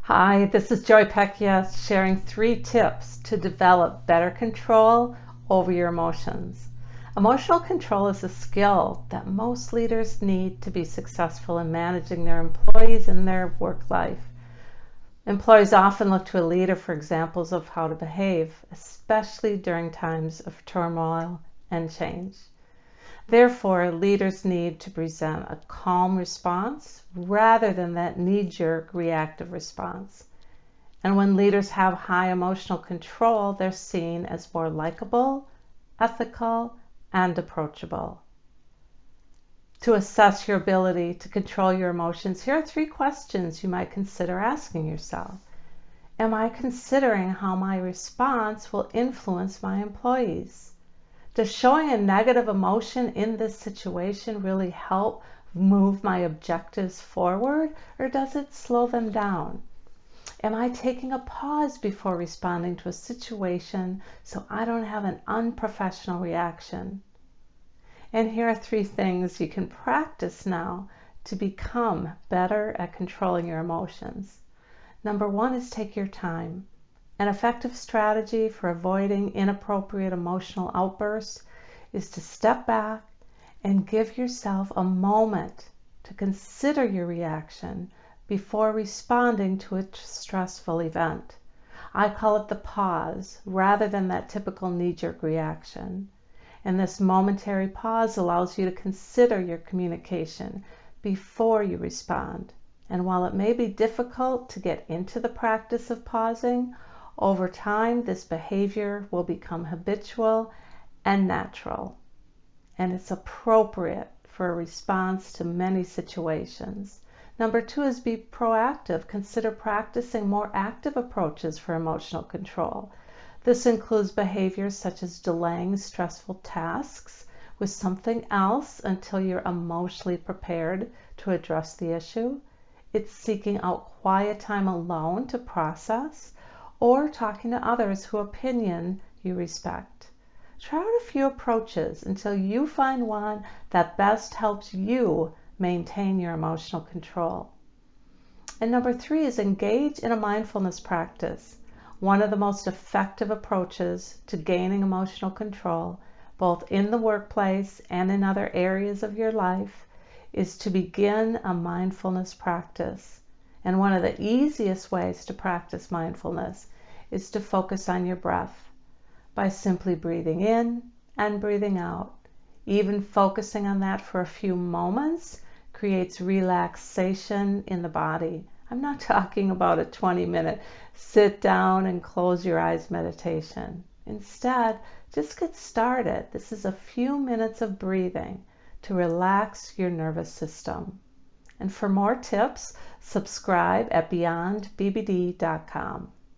Hi, this is Joy Pecchia sharing 3 tips to develop better control over your emotions. Emotional control is a skill that most leaders need to be successful in managing their employees and their work life. Employees often look to a leader for examples of how to behave, especially during times of turmoil and change. Therefore, leaders need to present a calm response rather than that knee-jerk reactive response. And when leaders have high emotional control, they're seen as more likable, ethical, and approachable. To assess your ability to control your emotions, here are 3 questions you might consider asking yourself. Am I considering how my response will influence my employees? Does showing a negative emotion in this situation really help move my objectives forward, or does it slow them down? Am I taking a pause before responding to a situation so I don't have an unprofessional reaction? And here are 3 things you can practice now to become better at controlling your emotions. Number 1 is take your time. An effective strategy for avoiding inappropriate emotional outbursts is to step back and give yourself a moment to consider your reaction before responding to a stressful event. I call it the pause rather than that typical knee-jerk reaction. And this momentary pause allows you to consider your communication before you respond. And while it may be difficult to get into the practice of pausing, over time, this behavior will become habitual and natural, and it's appropriate for a response to many situations. Number 2 is be proactive. Consider practicing more active approaches for emotional control. This includes behaviors such as delaying stressful tasks with something else until you're emotionally prepared to address the issue. It's seeking out quiet time alone to process, or talking to others whose opinion you respect. Try out a few approaches until you find one that best helps you maintain your emotional control. And number 3 is engage in a mindfulness practice. One of the most effective approaches to gaining emotional control, both in the workplace and in other areas of your life, is to begin a mindfulness practice. And one of the easiest ways to practice mindfulness is to focus on your breath by simply breathing in and breathing out. Even focusing on that for a few moments creates relaxation in the body. I'm not talking about a 20-minute sit down and close your eyes meditation. Instead, just get started. This is a few minutes of breathing to relax your nervous system. And for more tips, subscribe at beyondbbd.com.